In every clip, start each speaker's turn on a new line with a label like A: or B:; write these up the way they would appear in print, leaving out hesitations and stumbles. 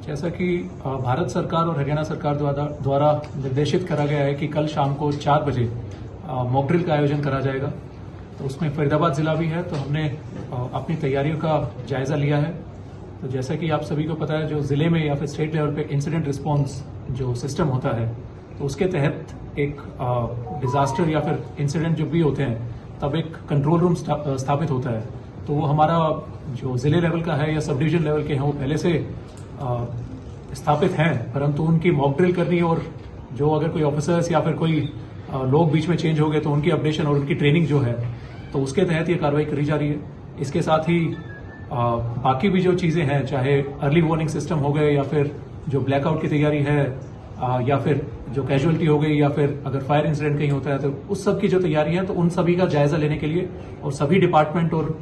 A: जैसा कि भारत सरकार और हरियाणा सरकार द्वारा निर्देशित करा गया है कि कल शाम को 4 बजे मॉक ड्रिल का आयोजन करा जाएगा, तो उसमें फरीदाबाद जिला भी है। तो हमने अपनी तैयारियों का जायजा लिया है। तो जैसा कि आप सभी को पता है, जो जिले में या फिर स्टेट लेवल पे इंसिडेंट रिस्पांस जो सिस्टम होता है, तो उसके तहत एक डिजास्टर या फिर इंसिडेंट जो भी होते हैं तब एक कंट्रोल रूम स्थापित होता है। तो वो हमारा जो जिले लेवल का है या सब डिवीजन लेवल के हैं वो पहले से स्थापित हैं, परंतु उनकी मॉक ड्रिल करनी और जो अगर कोई ऑफिसर्स या फिर कोई लोग बीच में चेंज हो गए तो उनकी अपडेशन और उनकी ट्रेनिंग जो है, तो उसके तहत ये कार्रवाई करी जा रही है। इसके साथ ही बाकी भी जो चीजें हैं, चाहे अर्ली वार्निंग सिस्टम हो गए या फिर जो ब्लैकआउट की तैयारी है या फिर जो कैजुअलिटी हो गई या फिर अगर फायर इंसिडेंट कहीं होता है तो उस सब की जो तैयारी है, तो उन सभी का जायजा लेने के लिए और सभी डिपार्टमेंट और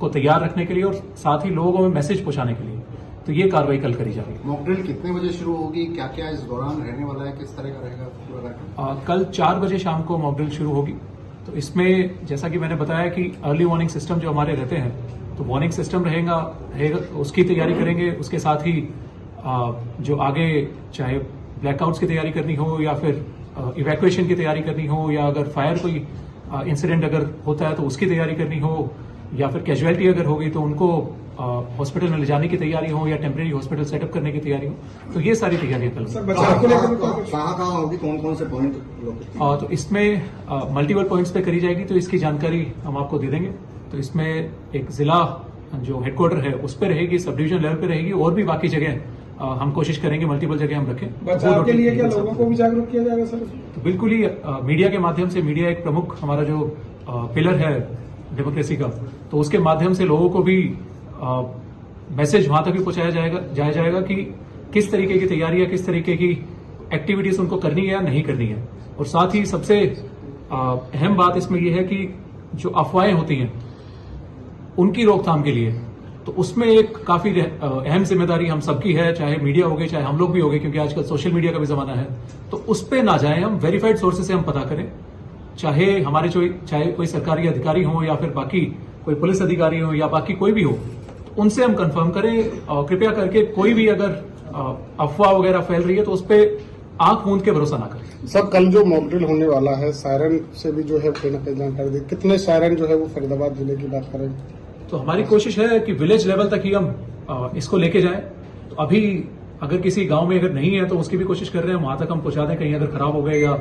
A: को तैयार रखने के लिए और साथ ही लोगों में मैसेज पहुंचाने के लिए, तो ये कार्रवाई कल करी जा रही है।
B: मॉक ड्रिल कितने बजे शुरू होगी, क्या क्या इस दौरान रहने वाला है, किस तरह का रहेगा?
A: कल 4 बजे शाम को मॉक ड्रिल शुरू होगी। तो इसमें जैसा कि मैंने बताया कि अर्ली वार्निंग सिस्टम जो हमारे रहते हैं, तो वार्निंग सिस्टम रहेगा, उसकी तैयारी करेंगे। उसके साथ ही जो आगे चाहे ब्लैकआउट्स की तैयारी करनी हो या फिर इवैक्यूएशन की तैयारी करनी हो या अगर फायर कोई इंसिडेंट अगर होता है तो उसकी तैयारी करनी हो या फिर कैजुअलिटी अगर हो गई तो उनको हॉस्पिटल में ले जाने की तैयारी हो या टेम्परेरी हॉस्पिटल सेटअप करने की तैयारी हो, तो ये सारी तैयारियां कल
B: कहाँ होगी, कौन कौन से पॉइंट?
A: तो इसमें मल्टीपल पॉइंट्स पे करी जाएगी, तो इसकी जानकारी हम आपको दे देंगे। तो इसमें एक जिला जो हेडक्वार्टर है उस पर रहेगी, सब डिवीजन लेवल पे रहेगी और भी बाकी जगह हम कोशिश करेंगे मल्टीपल जगह हम रखें।
C: बचाव के लिए क्या लोगों को भी जागरूक किया जाएगा सर?
A: तो बिल्कुल ही मीडिया के माध्यम से, मीडिया एक प्रमुख हमारा जो पिलर है डेमोक्रेसी का, तो उसके माध्यम से लोगों को भी मैसेज वहां तक भी पहुंचाया जाएगा कि किस तरीके की तैयारी या किस तरीके की एक्टिविटीज उनको करनी है या नहीं करनी है। और साथ ही सबसे अहम बात इसमें यह है कि जो अफवाहें होती हैं उनकी रोकथाम के लिए, तो उसमें एक काफी अहम जिम्मेदारी हम सबकी है, चाहे मीडिया हो गई चाहे हम लोग भी हो गए, क्योंकि आजकल सोशल मीडिया का भी जमाना है। तो उस पर ना जाए, हम वेरीफाइड सोर्सेज से हम पता करें, चाहे हमारे चाहे कोई सरकारी अधिकारी हो या फिर बाकी कोई पुलिस अधिकारी हो या बाकी कोई भी हो, तो उनसे हम कंफर्म करें। कृपया करके कोई भी अगर अफवाह वगैरह फैल रही है तो उस पर आंख मूंद के भरोसा ना करें।
C: सर, कल जो मॉक ड्रिल होने वाला है, सायरन से भी जो है कहीं ना कहीं जानकारी दी, कितने सायरन जो है वो फरीदाबाद जिले की बात करें
A: तो हमारी कोशिश है कि विलेज लेवल तक ही हम इसको लेके जाएं। तो अभी अगर किसी गांव में अगर नहीं है तो उसकी भी कोशिश कर रहे हैं वहां तक हम पहुंचा दें। कहीं अगर खराब हो गए या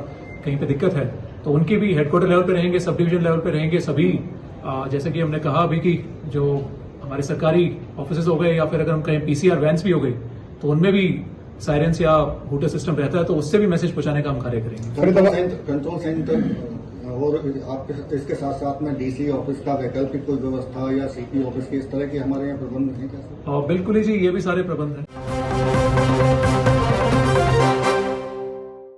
A: कहीं पे दिक्कत है तो उनकी भी हेडक्वार्टर लेवल पे रहेंगे, सब डिवीजन लेवल पे रहेंगे सभी। जैसे कि हमने कहा अभी कि जो हमारे सरकारी ऑफिसेज हो गए या फिर अगर हम कहें पीसीआर वैन्स भी हो गई, तो उनमें भी साइरेंस या हूटर सिस्टम रहता है, तो उससे भी मैसेज पहुंचाने का हम कार्य करेंगे।
B: कंट्रोल सेंटर और आपके इसके साथ साथ में डीसी ऑफिस का वैकल्पिक कोई व्यवस्था या सीपी ऑफिस के इस तरह के हमारे यहाँ प्रबंध है क्या?
A: बिल्कुल ही जी, ये भी सारे प्रबंध हैं।